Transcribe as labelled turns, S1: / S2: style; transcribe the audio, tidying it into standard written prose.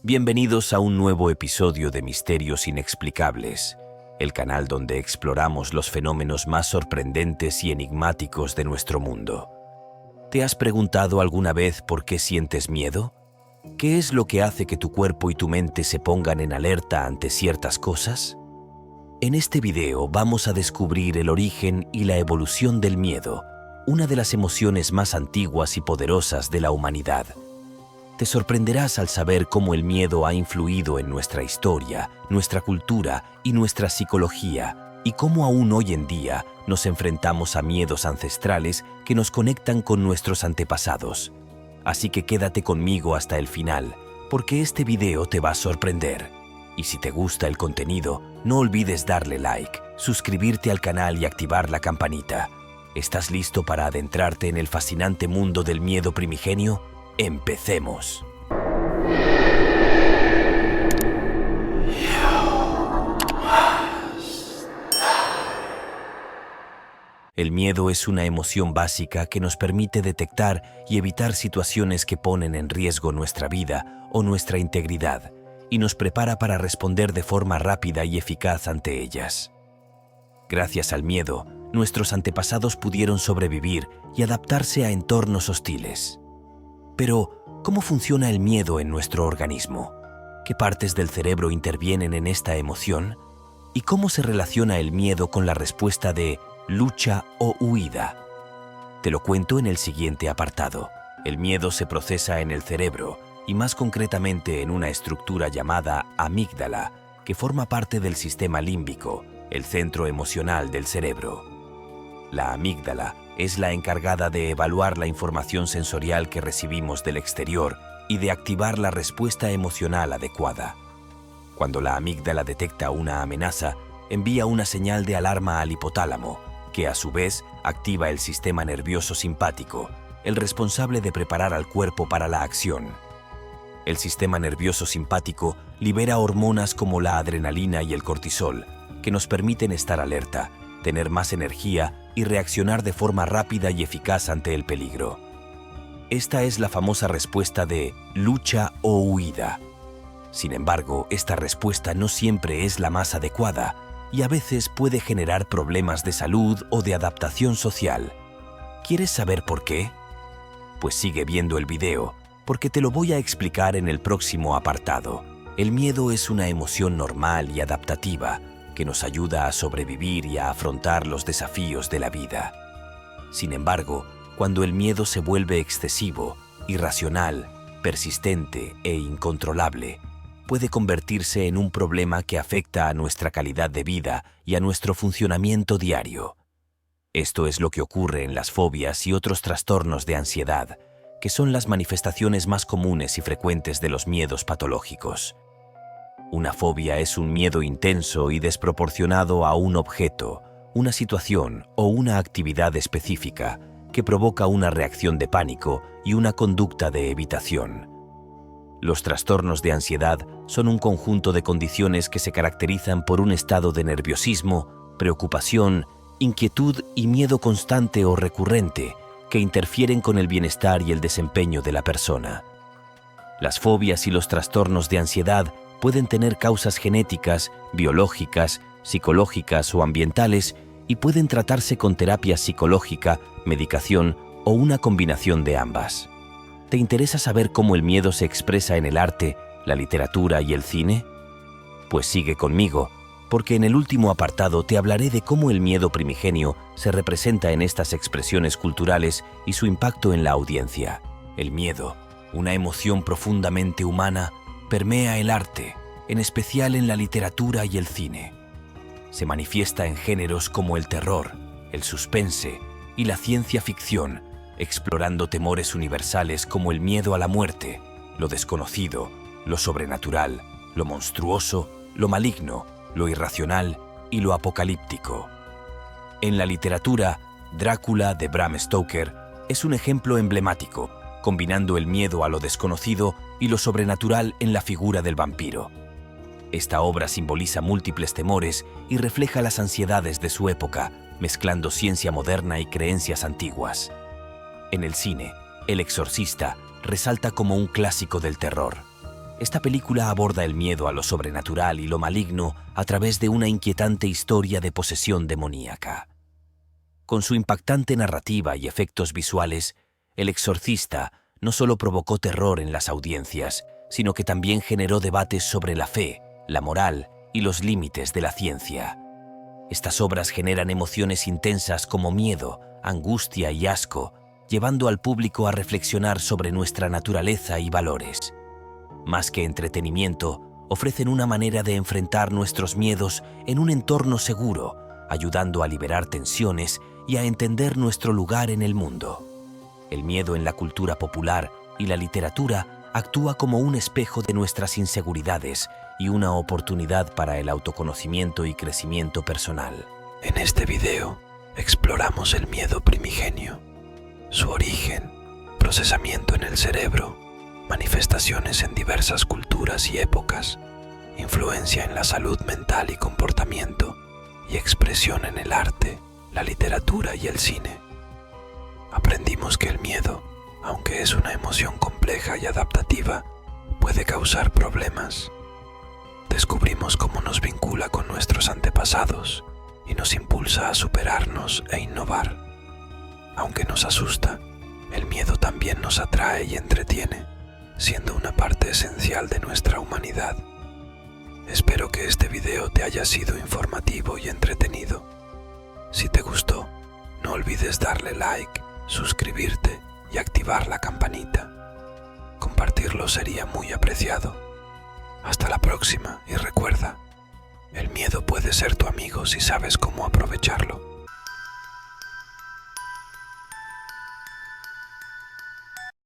S1: Bienvenidos a un nuevo episodio de Misterios Inexplicables, el canal donde exploramos los fenómenos más sorprendentes y enigmáticos de nuestro mundo. ¿Te has preguntado alguna vez por qué sientes miedo? ¿Qué es lo que hace que tu cuerpo y tu mente se pongan en alerta ante ciertas cosas? En este video vamos a descubrir el origen y la evolución del miedo, una de las emociones más antiguas y poderosas de la humanidad. Te sorprenderás al saber cómo el miedo ha influido en nuestra historia, nuestra cultura y nuestra psicología, y cómo aún hoy en día nos enfrentamos a miedos ancestrales que nos conectan con nuestros antepasados. Así que quédate conmigo hasta el final, porque este video te va a sorprender. Y si te gusta el contenido, no olvides darle like, suscribirte al canal y activar la campanita. ¿Estás listo para adentrarte en el fascinante mundo del miedo primigenio? ¡Empecemos! El miedo es una emoción básica que nos permite detectar y evitar situaciones que ponen en riesgo nuestra vida o nuestra integridad, y nos prepara para responder de forma rápida y eficaz ante ellas. Gracias al miedo, nuestros antepasados pudieron sobrevivir y adaptarse a entornos hostiles. Pero, ¿cómo funciona el miedo en nuestro organismo? ¿Qué partes del cerebro intervienen en esta emoción? ¿Y cómo se relaciona el miedo con la respuesta de lucha o huida? Te lo cuento en el siguiente apartado. El miedo se procesa en el cerebro, y más concretamente en una estructura llamada amígdala, que forma parte del sistema límbico, el centro emocional del cerebro. La amígdala es la encargada de evaluar la información sensorial que recibimos del exterior y de activar la respuesta emocional adecuada. Cuando la amígdala detecta una amenaza, envía una señal de alarma al hipotálamo, que a su vez activa el sistema nervioso simpático, el responsable de preparar al cuerpo para la acción. El sistema nervioso simpático libera hormonas como la adrenalina y el cortisol, que nos permiten estar alerta, tener más energía y reaccionar de forma rápida y eficaz ante el peligro. Esta es la famosa respuesta de lucha o huida. Sin embargo, esta respuesta no siempre es la más adecuada y a veces puede generar problemas de salud o de adaptación social. ¿Quieres saber por qué? Pues sigue viendo el video, porque te lo voy a explicar en el próximo apartado. El miedo es una emoción normal y adaptativa que nos ayuda a sobrevivir y a afrontar los desafíos de la vida. Sin embargo, cuando el miedo se vuelve excesivo, irracional, persistente e incontrolable, puede convertirse en un problema que afecta a nuestra calidad de vida y a nuestro funcionamiento diario. Esto es lo que ocurre en las fobias y otros trastornos de ansiedad, que son las manifestaciones más comunes y frecuentes de los miedos patológicos. Una fobia es un miedo intenso y desproporcionado a un objeto, una situación o una actividad específica que provoca una reacción de pánico y una conducta de evitación. Los trastornos de ansiedad son un conjunto de condiciones que se caracterizan por un estado de nerviosismo, preocupación, inquietud y miedo constante o recurrente que interfieren con el bienestar y el desempeño de la persona. Las fobias y los trastornos de ansiedad pueden tener causas genéticas, biológicas, psicológicas o ambientales y pueden tratarse con terapia psicológica, medicación o una combinación de ambas. ¿Te interesa saber cómo el miedo se expresa en el arte, la literatura y el cine? Pues sigue conmigo, porque en el último apartado te hablaré de cómo el miedo primigenio se representa en estas expresiones culturales y su impacto en la audiencia. El miedo, una emoción profundamente humana, permea el arte, en especial en la literatura y el cine. Se manifiesta en géneros como el terror, el suspense y la ciencia ficción, explorando temores universales como el miedo a la muerte, lo desconocido, lo sobrenatural, lo monstruoso, lo maligno, lo irracional y lo apocalíptico. En la literatura, Drácula de Bram Stoker es un ejemplo emblemático, combinando el miedo a lo desconocido y lo sobrenatural en la figura del vampiro. Esta obra simboliza múltiples temores y refleja las ansiedades de su época, mezclando ciencia moderna y creencias antiguas. En el cine, El Exorcista resalta como un clásico del terror. Esta película aborda el miedo a lo sobrenatural y lo maligno a través de una inquietante historia de posesión demoníaca. Con su impactante narrativa y efectos visuales, El Exorcista no solo provocó terror en las audiencias, sino que también generó debates sobre la fe, la moral y los límites de la ciencia. Estas obras generan emociones intensas como miedo, angustia y asco, llevando al público a reflexionar sobre nuestra naturaleza y valores. Más que entretenimiento, ofrecen una manera de enfrentar nuestros miedos en un entorno seguro, ayudando a liberar tensiones y a entender nuestro lugar en el mundo. El miedo en la cultura popular y la literatura actúa como un espejo de nuestras inseguridades y una oportunidad para el autoconocimiento y crecimiento personal.
S2: En este video exploramos el miedo primigenio, su origen, procesamiento en el cerebro, manifestaciones en diversas culturas y épocas, influencia en la salud mental y comportamiento, y expresión en el arte, la literatura y el cine. Aprendimos que el miedo, aunque es una emoción compleja y adaptativa, puede causar problemas. Descubrimos cómo nos vincula con nuestros antepasados y nos impulsa a superarnos e innovar. Aunque nos asusta, el miedo también nos atrae y entretiene, siendo una parte esencial de nuestra humanidad. Espero que este video te haya sido informativo y entretenido. Si te gustó, no olvides darle like, suscribirte y activar la campanita. Compartirlo sería muy apreciado. Hasta la próxima y recuerda, el miedo puede ser tu amigo si sabes cómo aprovecharlo.